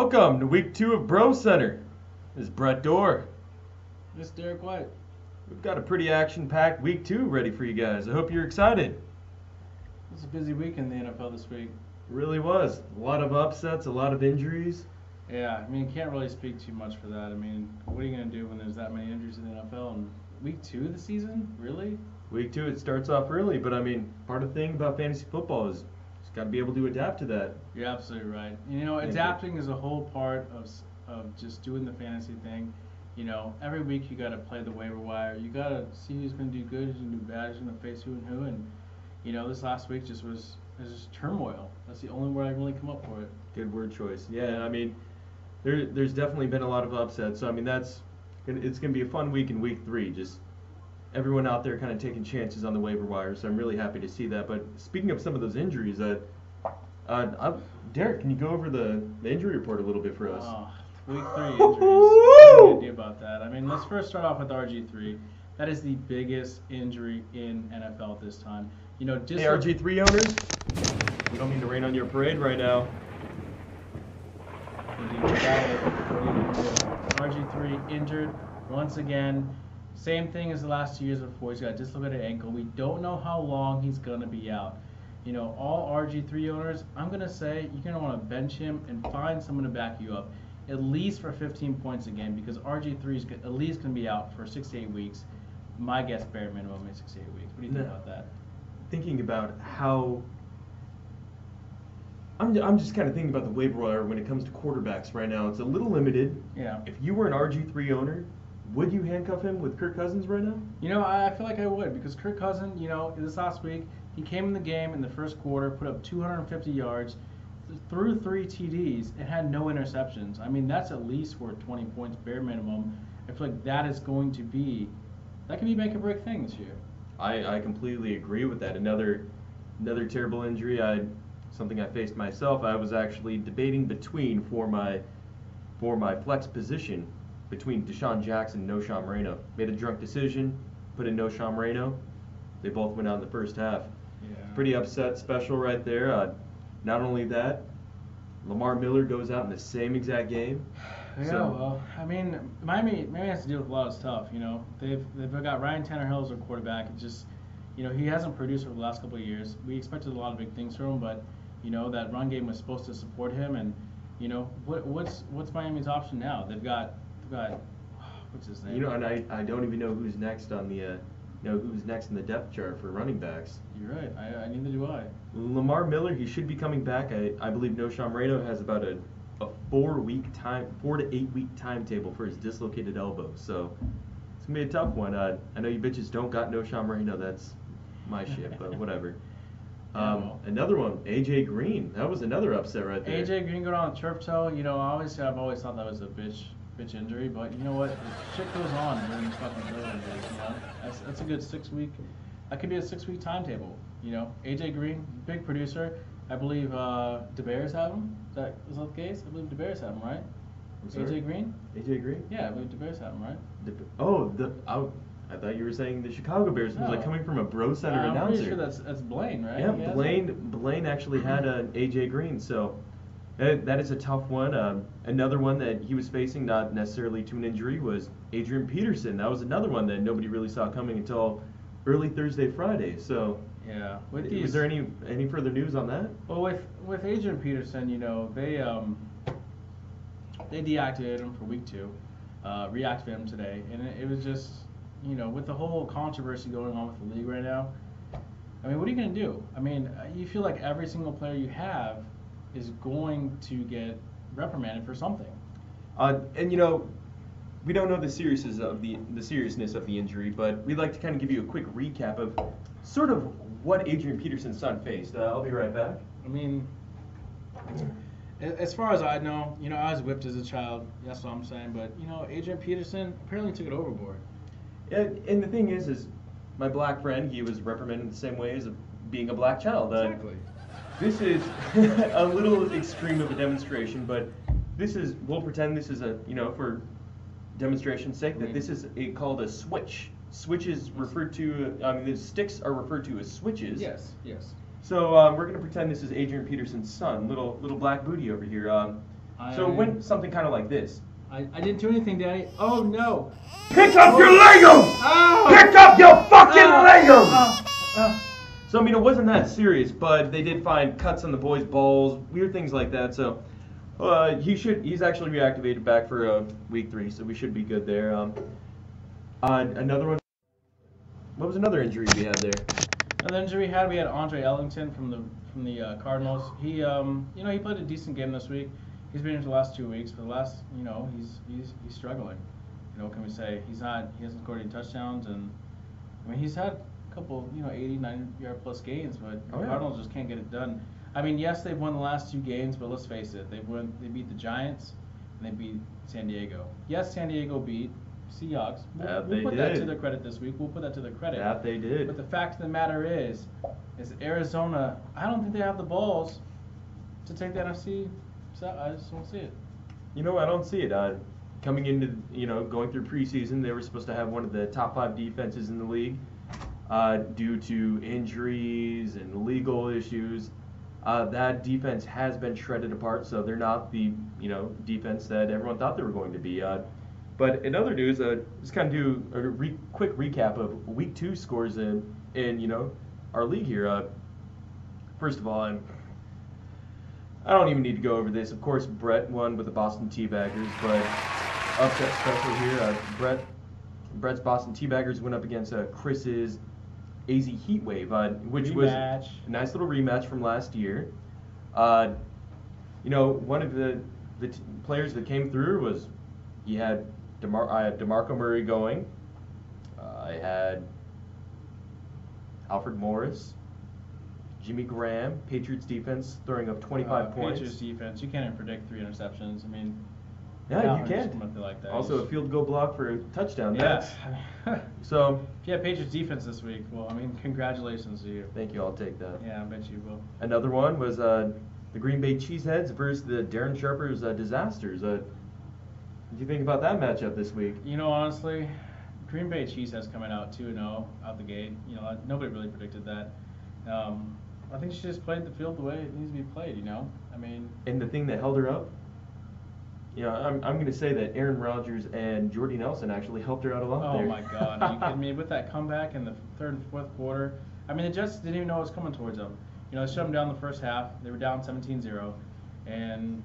Welcome to week 2 of BroCenter. This is Brett Dorr. This is Derek White. We've got a pretty action-packed week 2 ready for you guys. I hope you're excited. It's a busy week in the NFL this week. It really was. A lot of upsets, a lot of injuries. Yeah, I mean, you can't really speak too much for that. I mean, what are you going to do when there's that many injuries in the NFL? And week 2 of the season? Really? Week 2, it starts off early, but I mean, part of the thing about fantasy football is just got to be able to adapt to that. You're absolutely right. You know, adapting is a whole part of just doing the fantasy thing. You know, every week you got to play the waiver wire. You got to see who's going to do good, who's going to do bad, who's going to face who and who. And, you know, this last week was just turmoil. That's the only word I can really come up for it. Good word choice. Yeah, I mean, there's definitely been a lot of upsets. So, I mean, it's going to be a fun week in week 3. Just everyone out there kind of taking chances on the waiver wire. So I'm really happy to see that. But speaking of some of those injuries, Derek, can you go over the injury report a little bit for us? Week 3 injuries. What do you do about that? I mean, let's first start off with RG3. That is the biggest injury in NFL at this time. You know, hey, RG3 owners, we don't mean to rain on your parade right now. RG3 injured once again. Same thing as the last 2 years before. He's got a dislocated ankle. We don't know how long he's going to be out. You know, all RG3 owners, I'm going to say you're going to want to bench him and find someone to back you up, at least for 15 points a game, because RG3 is at least going to be out for 6 to 8 weeks. My guess, bare minimum, is 6 to 8 weeks. What do you think about that? Thinking about how I'm just kind of thinking about the waiver wire when it comes to quarterbacks right now. It's a little limited. Yeah. If you were an RG3 owner, would you handcuff him with Kirk Cousins right now? You know, I feel like I would, because Kirk Cousins, you know, this last week, he came in the game in the first quarter, put up 250 yards, threw 3 TDs, and had no interceptions. I mean, that's at least worth 20 points, bare minimum. I feel like that can be make or break thing this year. I completely agree with that. Another terrible injury. Something I faced myself. I was actually debating between for my flex position between Deshaun Jackson and Knowsham Moreno. Made a drunk decision, put in Knowsham Moreno. They both went out in the first half. Yeah. Pretty upset special right there. Not only that, Lamar Miller goes out in the same exact game. Yeah, well, I mean, Miami has to deal with a lot of stuff. You know, they've got Ryan Tannehill as their quarterback. It's just, you know, he hasn't produced over the last couple of years. We expected a lot of big things from him, but you know that run game was supposed to support him. And you know, what's Miami's option now? They've got what's his name? You know, and I don't even know who's next on the who's next in the depth chart for running backs. You're right. I neither do I. Lamar Miller, he should be coming back. I believe Knowsham Moreno has about a 4 to 8 week timetable for his dislocated elbow. So it's gonna be a tough one. I know you bitches don't got Knowsham Moreno. That's my shit, but whatever. Another one, AJ Green. That was another upset right there. AJ Green going on a turf toe. You know, I've always thought that was a bitch injury, but you know what? Shit goes on during these fucking toe injuries. You know, that's a good 6 week. That could be a 6 week timetable. You know, AJ Green, big producer. I believe DeBears had him. Is that the case? I believe DeBears had him, right? AJ Green? AJ Green? Yeah, I believe DeBears had him, right? I thought you were saying the Chicago Bears. It was like coming from a BroCenter announcer. I'm pretty sure that's Blaine, right? Yeah, Blaine actually had an AJ Green, so that is a tough one. Another one that he was facing, not necessarily to an injury, was Adrian Peterson. That was another one that nobody really saw coming until early Thursday, Friday. So yeah, was there any further news on that? Well, with Adrian Peterson, you know, they deactivated him for week 2, reactivated him today, and it was just, you know, with the whole controversy going on with the league right now. I mean, what are you going to do? I mean, you feel like every single player you have is going to get reprimanded for something. And you know, we don't know the seriousness of the injury, but we'd like to kind of give you a quick recap of sort of what Adrian Peterson's son faced. I'll be right back. I mean, as far as I know, you know, I was whipped as a child. That's what I'm saying. But you know, Adrian Peterson apparently took it overboard. And the thing is my black friend, he was reprimanded the same way as being a black child. Exactly. This is a little extreme of a demonstration, but we'll pretend this is for demonstration's sake, that this is called a switch. Switches referred to, the sticks are referred to as switches. Yes. So we're going to pretend this is Adrian Peterson's son, little black booty over here. So it went something kind of like this. I didn't do anything, Daddy. Oh no! Pick up your Legos! Oh! Pick up your fucking Legos! So I mean, it wasn't that serious, but they did find cuts on the boys' balls, weird things like that. So he's actually reactivated back for week 3, so we should be good there. Another one. What was another injury we had there? Another injury we had Andre Ellington from the Cardinals. He he played a decent game this week. He's been injured the last 2 weeks, but the last he's struggling. What can we say? He hasn't scored any touchdowns, and I mean he's had a couple 80, 90-yard plus gains, but the Cardinals just can't get it done. I mean, yes, they've won the last 2 games, but let's face it, they beat the Giants and they beat San Diego. Yes, San Diego beat Seahawks. We'll put that to their credit this week. We'll put that to their credit. That they did. But the fact of the matter is Arizona, I don't think they have the balls to take the NFC. So I just don't see it. I don't see it. Coming into, going through preseason, they were supposed to have one of the top 5 defenses in the league. Due to injuries and legal issues, that defense has been shredded apart, so they're not the, defense that everyone thought they were going to be. But in other news, just kind of do a quick recap of Week 2 scores in our league here. First of all, I don't even need to go over this. Of course, Brett won with the Boston Teabaggers, but upset special here. Brett's Boston Teabaggers went up against Chris's AZ Heatwave, which was a nice little rematch from last year. One of the players that came through was I had DeMarco Murray going. I had Alfred Morris, Jimmy Graham, Patriots defense throwing up 25 points. Patriots defense, you can't even predict 3 interceptions. I mean, yeah, you can. Like that. Also, a field goal block for a touchdown. Yeah. So. If you have Patriots defense this week, well, I mean, congratulations to you. Thank you. I'll take that. Yeah, I bet you will. Another one was the Green Bay Cheeseheads versus the Darren Sharpers Disasters. What do you think about that matchup this week? Honestly, Green Bay Cheeseheads coming out 2-0 out the gate. Nobody really predicted that. I think she just played the field the way it needs to be played. I mean. And the thing that held her up. I'm going to say that Aaron Rodgers and Jordy Nelson actually helped her out a lot there. Oh my God, are you kidding me? With that comeback in the 3rd and 4th quarter, I mean, the Jets didn't even know what was coming towards them. They shut them down the first half. They were down 17-0, and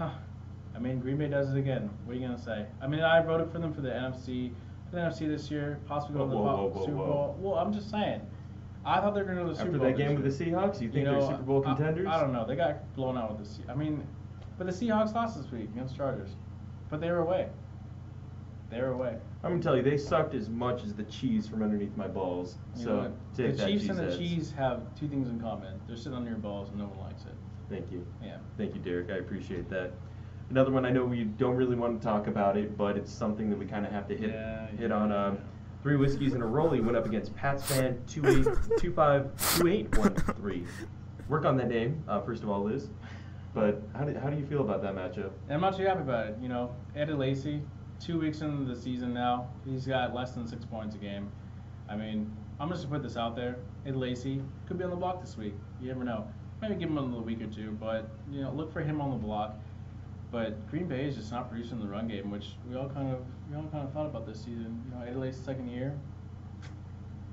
I mean, Green Bay does it again. What are you gonna say? I mean, I voted for them for the NFC this year, possibly going to the Super Bowl. Well, I'm just saying. I thought they were going to go to the Super Bowl. After that game with the Seahawks, you think they're Super Bowl contenders? I don't know. They got blown out with the Seahawks. I mean, but the Seahawks lost this week against Chargers. But they were away. I'm going to tell you, they sucked as much as the cheese from underneath my balls. So take the that, Chiefs and the Cheeseheads. Cheese have 2 things in common. They're sitting on your balls and no one likes it. Thank you. Yeah. Thank you, Derek. I appreciate that. Another one, I know we don't really want to talk about it, but it's something that we kind of have to hit on. 3 Whiskeys and a Rollie went up against Pats fan 2813. Work on that name, first of all, Liz. But how do you feel about that matchup? I'm not too happy about it. Eddie Lacy, 2 weeks into the season now, he's got less than 6 points a game. I mean, I'm just going to put this out there. Eddie Lacy could be on the block this week. You never know. Maybe give him a little week or 2, but look for him on the block. But Green Bay is just not producing the run game, which we all kind of thought about this season. Eddie Lacy's 2nd year.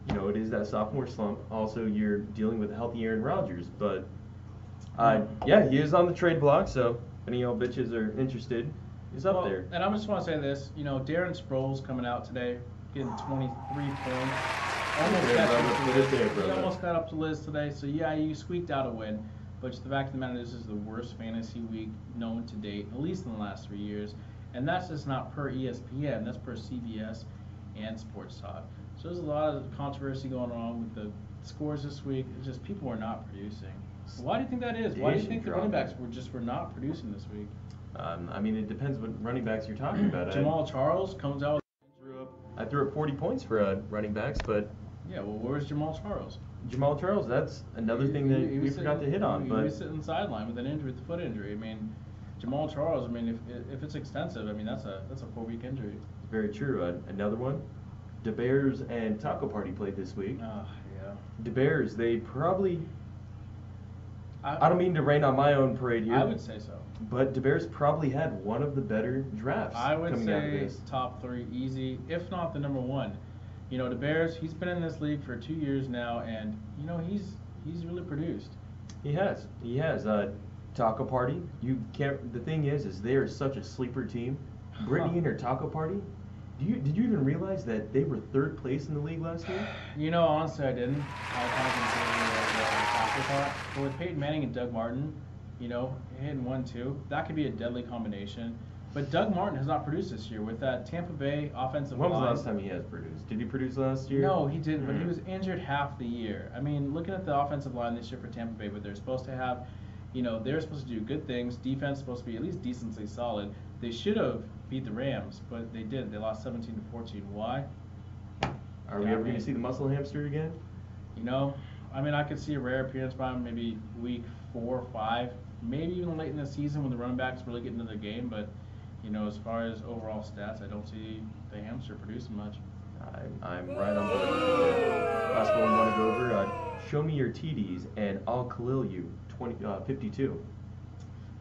It is that sophomore slump. Also, you're dealing with a healthy Aaron Rodgers, but yeah, he is on the trade block. So if any of y'all bitches are interested, he's up there. And I just want to say this, Darren Sproles coming out today, getting 23 points. He almost got up to Liz today. So yeah, you squeaked out a win. But the fact of the matter is, this is the worst fantasy week known to date, at least in the last 3 years. And that's just not per ESPN, that's per CBS and Sports Talk. So there's a lot of controversy going on with the scores this week. It's just people are not producing. Why do you think that is? Why do you think the running backs were not producing this week? I mean, it depends what running backs you're talking about. Jamal Charles comes out. I threw up 40 points for running backs, but yeah, well, where's Jamal Charles? Jamal Charles, that's another thing that we forgot to hit on. He was sitting sideline with an injury, with a foot injury. I mean, Jamal Charles. I mean, if it's extensive, I mean that's a 4-week injury. Very true. Another one. The Bears and Taco Party played this week. Oh yeah. The Bears, they probably. I don't mean to rain on my own parade here. I would say so. But DeBear's probably had one of the better drafts I would coming out of say this. top 3 easy, if not the number 1. You know, DeBear's, he's been in this league for 2 years now, and you know he's really produced. He has. He has. Taco Party. You can't. The thing is they are such a sleeper team. Brittany and her Taco Party. Did you even realize that they were 3rd place in the league last year? You know, honestly, I didn't. I kind of considered it as an afterthought. But with Peyton Manning and Doug Martin, you know, hitting 1-2, that could be a deadly combination. But Doug Martin has not produced this year with that Tampa Bay offensive line. When was the last time he has produced? Did he produce last year? No, he didn't. But he was injured half the year. I mean, looking at the offensive line this year for Tampa Bay, what they're supposed to have, you know, they're supposed to do good things. Defense is supposed to be at least decently solid. They should have beat the Rams, but they didn't. They lost 17-14. Why? Are we ever going to see the muscle hamster again? You know, I mean, I could see a rare appearance by him maybe week 4 or 5, maybe even late in the season when the running backs really get into the game. But, you know, as far as overall stats, I don't see the hamster producing much. I'm right on board with you there. Last one we want to go over. Show me your TDs, and I'll Khalil you 52.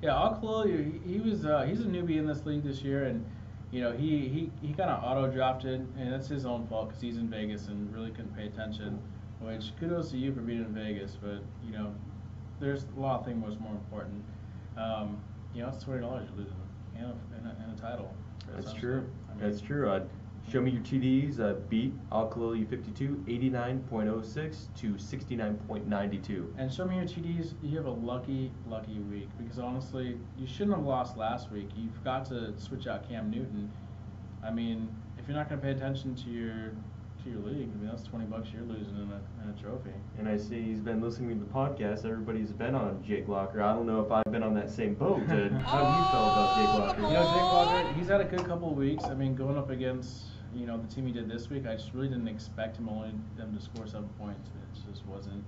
Yeah, Al Khalil, he's a newbie in this league this year, and you know he kind of auto drafted, and that's his own fault because he's in Vegas and really couldn't pay attention. Which kudos to you for being in Vegas, but you know there's a lot of things much more important. You know, it's $20 you're losing and a title. That's true. I mean, That's true. Show me your TDs. Beat Al Khalil you 52, 89.06 to 69.92. And show me your TDs. You have a lucky week because honestly, you shouldn't have lost last week. You forgot to switch out Cam Newton. I mean, if you're not going to pay attention to your league, I mean that's $20 you're losing in a trophy. And I see he's been listening to the podcast. Everybody's been on Jake Locker. I don't know if I've been on that same boat. How do you feel about Jake Locker? You know, Jake Locker, he's had a good couple of weeks. I mean, going up against the team he did this week, I just really didn't expect them to score 7 points. It just wasn't.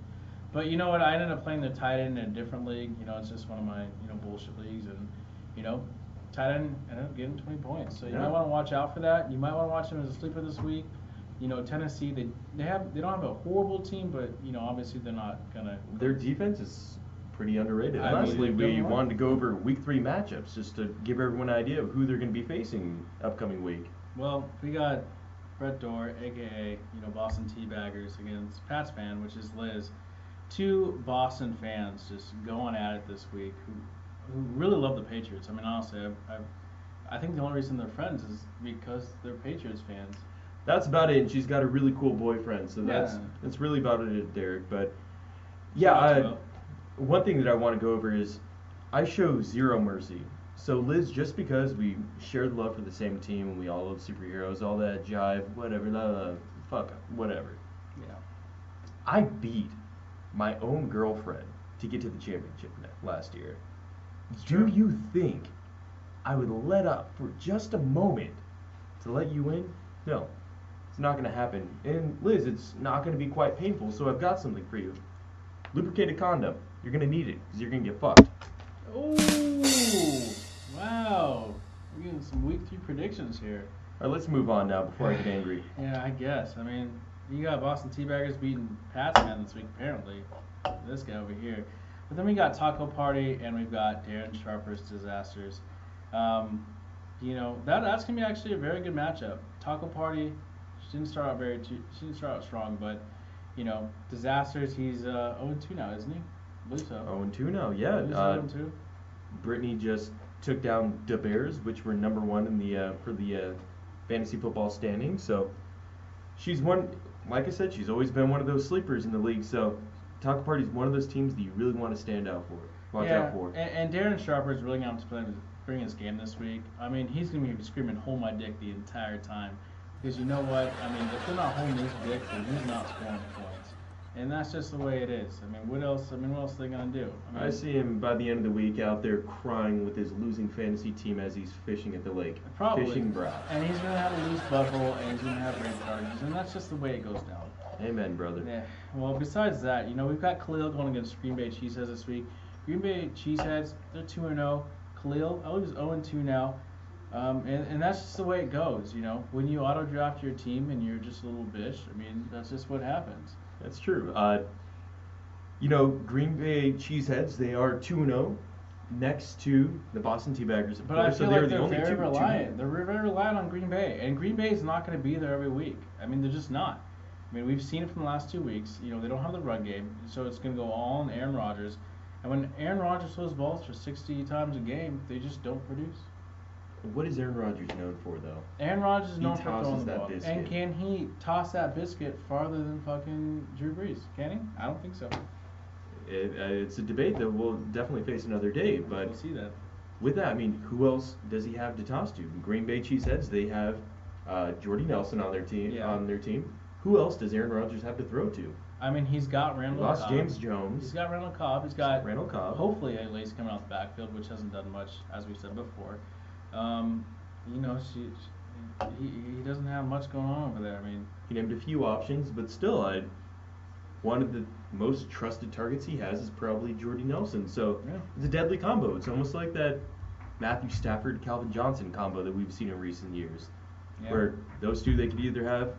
But you know what? I ended up playing the tight end in a different league. You know, it's just one of my bullshit leagues, and tight end ended up getting 20 points. So you might want to watch out for that. You might want to watch him as a sleeper this week. You know, Tennessee, they don't have a horrible team, but obviously they're not gonna. Their defense is pretty underrated. Honestly, we wanted to go over week 3 matchups just to give everyone an idea of who they're going to be facing upcoming week. Well, we got Brett Dorr, aka Boston Teabaggers, against Pats fan, which is Liz. 2 Boston fans just going at it this week who really love the Patriots. I mean, honestly, I think the only reason they're friends is because they're Patriots fans. That's about it. And she's got a really cool boyfriend, so that's really about it, Derek. But yeah, one thing that I want to go over is I show zero mercy. So Liz, just because we share the love for the same team and we all love superheroes, all that jive, whatever, fuck, whatever. Yeah. I beat my own girlfriend to get to the championship last year. Do you think I would let up for just a moment to let you in? No. It's not going to happen. And Liz, it's not going to be quite painful, so I've got something for you. Lubricated condom. You're going to need it because you're going to get fucked. Oh, wow. We're getting some week 3 predictions here. All right, let's move on now before I get angry. Yeah, I guess. I mean, you got Boston Teabaggers beating Pats man this week, apparently. This guy over here. But then we got Taco Party and we've got Darren Sharper's Disasters. That's going to be actually a very good matchup. Taco Party, she didn't start out strong, but Disasters, he's 0-2 now, isn't he? I believe so. 0-2 now, yeah. 0-2. Brittany just took down the Bears, which were number 1 in the for the fantasy football standings. So she's one. Like I said, she's always been one of those sleepers in the league. So Taco Party is one of those teams that you really want to stand out for. Watch out for. And Darren Sharper is really going to bring his game this week. I mean, he's going to be screaming, "Hold my dick" the entire time. Because you know what? I mean, if they're not holding his dick, then he's not scoring points. And that's just the way it is. I mean, what else are they going to do? I see him by the end of the week out there crying with his losing fantasy team as he's fishing at the lake. Probably. Fishing brow. And he's going to have a loose butthole, and he's going to have rape charges. And that's just the way it goes down. Amen, brother. Yeah. Well, besides that, we've got Khalil going against Green Bay Cheeseheads this week. Green Bay Cheeseheads, they're 2-0. Khalil, I believe, is 0-2 now. And that's just the way it goes, When you auto-draft your team and you're just a little bitch, I mean, that's just what happens. That's true. Green Bay Cheeseheads, they are 2-0 next to the Boston Teabaggers, of But I course. So feel they're like the they're only very two. reliant. They're very reliant on Green Bay, and Green Bay is not going to be there every week. I mean, they're just not. I mean, we've seen it from the last 2 weeks. They don't have the run game, so it's going to go all on Aaron Rodgers. And when Aaron Rodgers throws balls for 60 times a game, they just don't produce. What is Aaron Rodgers known for, though? Aaron Rodgers is He known for throwing tosses the that ball. biscuit. And can he toss that biscuit farther than fucking Drew Brees? Can he? I don't think so. It's a debate that we'll definitely face another day. But We'll see that. with that, I mean, who else does he have to toss to? Green Bay Cheeseheads, they have Jordy Nelson on their team. Yeah. Who else does Aaron Rodgers have to throw to? I mean, he's got Randall Cobb. Lost James Jones. He's got Randall Cobb. He's got Randall Cobb. Hopefully, at least coming out the backfield, which hasn't done much, as we said before. He doesn't have much going on over there. I mean, He named a few options, but still, one of the most trusted targets he has is probably Jordy Nelson. So yeah. it's a deadly combo. It's almost like that Matthew Stafford Calvin Johnson combo that we've seen in recent years, Yeah. where those two, they could either have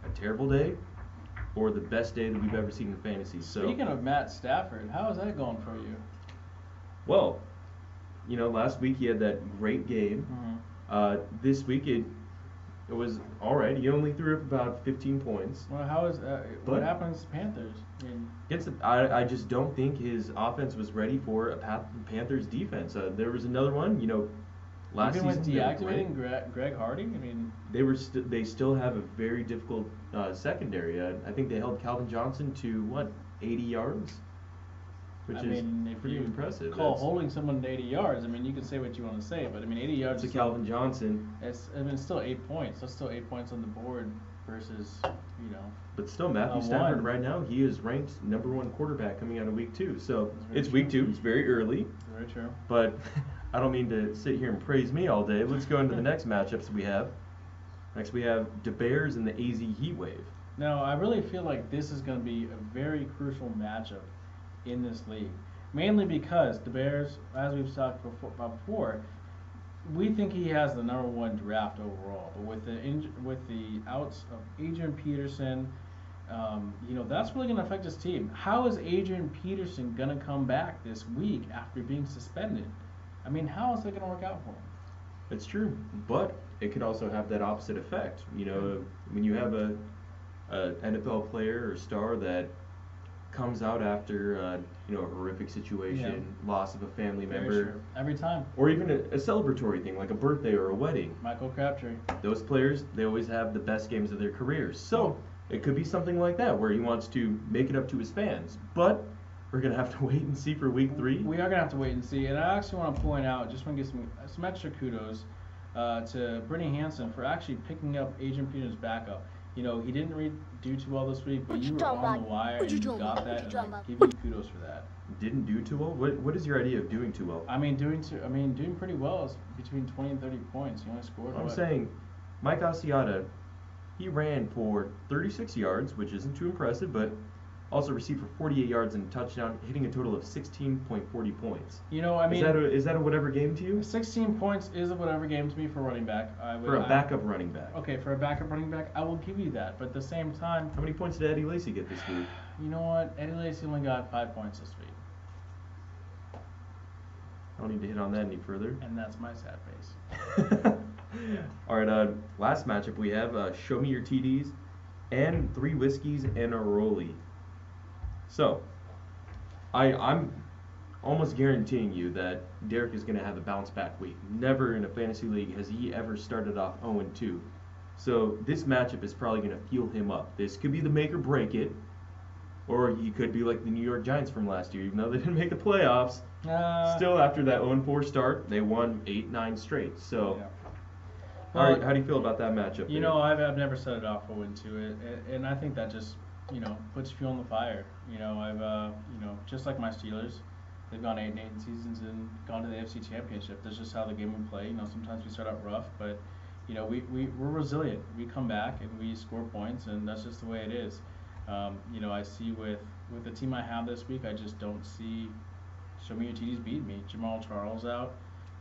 a terrible day or the best day that we've ever seen in fantasy. So Speaking of Matt Stafford, how is that going for you? well, last week he had that great game. Mm-hmm. This week it was all right. He only threw up about 15 points. Well, what But- happens to Panthers? I mean, I just don't think his offense was ready for a Panthers defense. There was another one, last even with season. They were great. deactivating Greg Hardy, I mean, They still have a very difficult secondary. I think they held Calvin Johnson to 80 yards, which I is mean, if pretty you impressive. call That's- holding someone to 80 yards, I mean, you can say what you want to say, but I mean, 80 yards to is Calvin Johnson, It's still 8 points. That's still 8 points on the board versus but still Matthew a Stafford one. right now, he is ranked #1 quarterback coming out of week 2. So That's very it's week true. 2. It's very early. Very true. But I don't mean to sit here and praise me all day. Let's go into the next matchups we have. Next we have the Bears and the AZ Heatwave. No, I really feel like this is going to be a very crucial matchup in this league. Mainly because the Bears, as we've talked about before, we think he has the #1 draft overall. But with the outs of Adrian Peterson, that's really going to affect his team. How is Adrian Peterson going to come back this week after being suspended? I mean, how is that going to work out for him? It's true, but it could also have that opposite effect. When you have a NFL player or star that comes out after a horrific situation, loss of a family Very member, sure. Every time. or even a celebratory thing like a birthday or a wedding. Michael Crabtree. Those players, they always have the best games of their careers. So it could be something like that where he wants to make it up to his fans. But we're going to have to wait and see for week 3. We are going to have to wait and see. And I actually want to point out, just want to give some extra kudos to Brittany Hansen for actually picking up Adrian Peterson's backup. He didn't do too well this week, but you were on the wire and you got that, and I give you kudos for that. Didn't do too well? What is your idea of doing too well? I mean, doing pretty well is between 20 and 30 points. You only scored. I'm saying Mike Asiata, he ran for 36 yards, which isn't too impressive, but also received for 48 yards and a touchdown, hitting a total of 16.40 points. Is that a whatever game to you? 16 points is a whatever game to me for running back. For a backup running back. Okay, for a backup running back, I will give you that. But at the same time, How many points did Eddie Lacy get this week? you know what? Eddie Lacy only got 5 points this week. I don't need to hit on that any further. And that's my sad face. All right, last matchup we have Show Me Your TDs and 3 whiskeys and a rollie. So, I'm almost guaranteeing you that Derek is going to have a bounce back week. Never in a fantasy league has he ever started off 0-2. So this matchup is probably going to fuel him up. This could be the make or break it, or he could be like the New York Giants from last year, even though they didn't make the playoffs. Still, after that 0-4 start, they won 8-9 straight. So, yeah. how do you feel about that matchup? I've never set it off 0-2, and I think that just puts fuel on the fire. I've just like my Steelers, they've gone 8-8 seasons and gone to the AFC Championship. That's just how the game we play. Sometimes we start out rough, but we're resilient. We come back and we score points, and that's just the way it is. I see with the team I have this week, I just don't see Show Me Your TDs beat me. Jamal Charles out.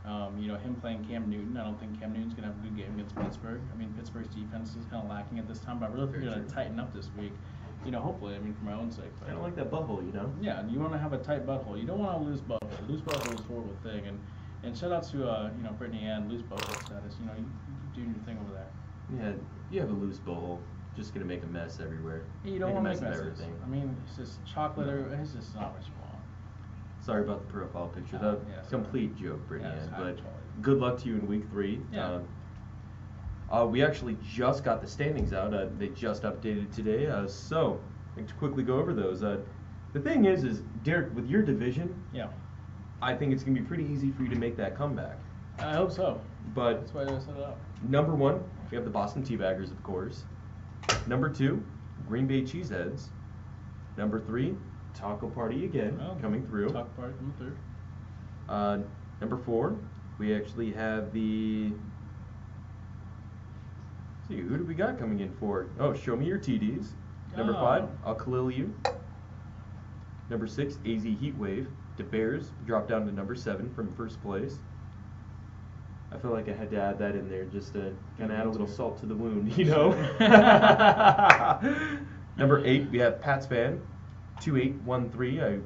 Him playing Cam Newton. I don't think Cam Newton's going to have a good game against Pittsburgh. I mean, Pittsburgh's defense is kind of lacking at this time, but I really think they're going to tighten up this week. hopefully, I mean, for my own sake. I don't like that butthole, Yeah, you want to have a tight butthole. You don't want a loose butthole. Loose butthole is a horrible thing. And shout out to Brittany Ann, loose butthole status. You doing your thing over there. Yeah, you have a loose butthole. Just gonna make a mess everywhere. You don't want to make of messes. everything. I mean, it's just chocolate. It's just not what you want. Sorry about the profile picture. Yeah, Complete joke, Brittany Yes, Ann. I But totally- good luck to you in week 3. Yeah. We actually just got the standings out. They just updated today. So I to quickly go over those. The thing is Derek, with your division, Yeah. I think it's gonna be pretty easy for you to make that comeback. I hope so. But That's why I set it up. number 1, we have the Boston Teabaggers, of course. Number 2, Green Bay Cheeseheads. Number 3, Taco Party again, coming through. Taco Party coming through. Number 4, we actually have the. Let's see, who do we got coming in for? Oh, Show Me Your TDs. Number 5, I'll Khalil You. Number 6, AZ Heatwave. The Bears dropped down to number 7 from first place. I feel like I had to add that in there just to kind of add a little salt to the wound, Number 8, we have Pat's Fan, 2813. I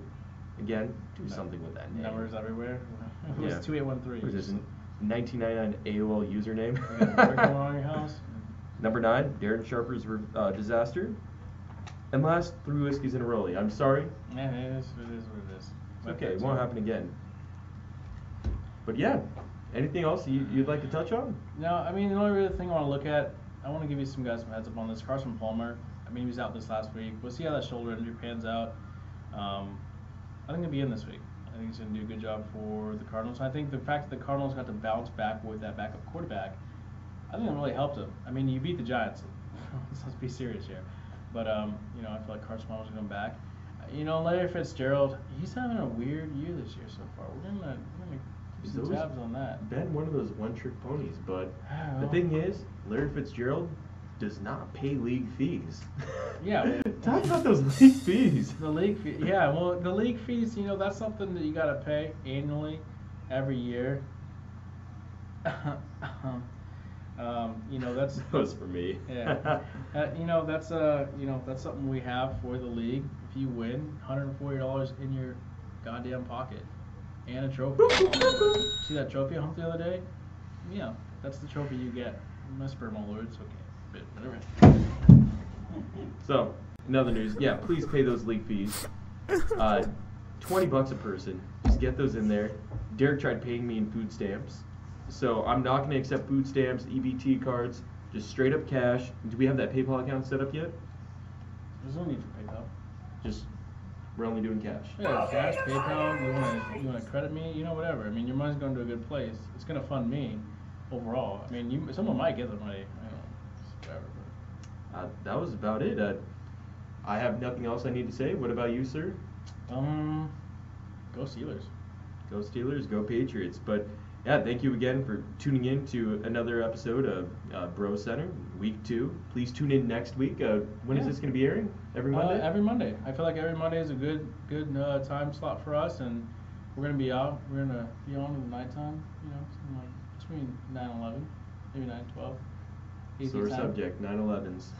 again do something with that name. Numbers everywhere. Who's Yeah. 2813? What is this? 1999 AOL username. Going on in your house? Number 9, Darren Sharper's Disaster. And last, 3 whiskeys in a row. I'm sorry. Yeah, it is what it is. It's okay. It won't happen again. But yeah, anything else you'd like to touch on? No, I mean, the only real thing I want to look at, I want to give you some guys some heads up on this. Carson Palmer, I mean, he was out this last week. We'll see how that shoulder injury pans out. I think he'll be in this week. I think he's going to do a good job for the Cardinals. I think the fact that the Cardinals got to bounce back with that backup quarterback, I think it really helped them. I mean, you beat the Giants. Let's be serious here. But, I feel like Carson Palmer's going back. Larry Fitzgerald, he's having a weird year this year so far. We're gonna keep some tabs on that. Been one of those one-trick ponies, but the thing is, Larry Fitzgerald does not pay league fees. Yeah. Talk about those league fees. The league fee, yeah. Well, the league fees, that's something that you gotta pay annually, every year. That's That was for me. Yeah. That's something we have for the league. If you win, $140 in your goddamn pocket, and a trophy. See that trophy I humped the other day? Yeah, that's the trophy you get. My sperm all over it's okay. But whatever. So, in other news, yeah, please pay those league fees. $20 a person. Just get those in there. Derek tried paying me in food stamps. So I'm not going to accept food stamps, EBT cards, just straight up cash. Do we have that PayPal account set up yet? There's no need for PayPal. Just, we're only doing cash. Yeah, cash, PayPal, you wanna credit me, whatever. I mean, your money's going to a good place. It's going to fund me overall. I mean, someone might get the money. Whatever. That was about it. I have nothing else I need to say. What about you, sir? Go Steelers. Go Steelers, go Patriots. But yeah, thank you again for tuning in to another episode of BroCenter, week 2. Please tune in next week. When is this going to be airing? Every Monday? Every Monday. I feel like every Monday is a good time slot for us, and we're going to be out. We're going to be on in the nighttime, something like between 9 and 11, maybe 9 and 12. Sore subject, 9/11s.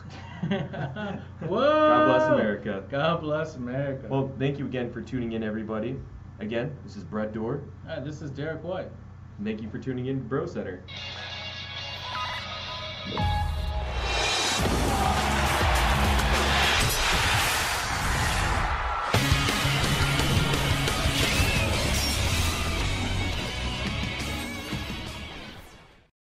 Whoa! God bless America. God bless America. Well, thank you again for tuning in, everybody. Again, this is Brett Dorr. This is Derek White. Thank you for tuning in to BroCenter.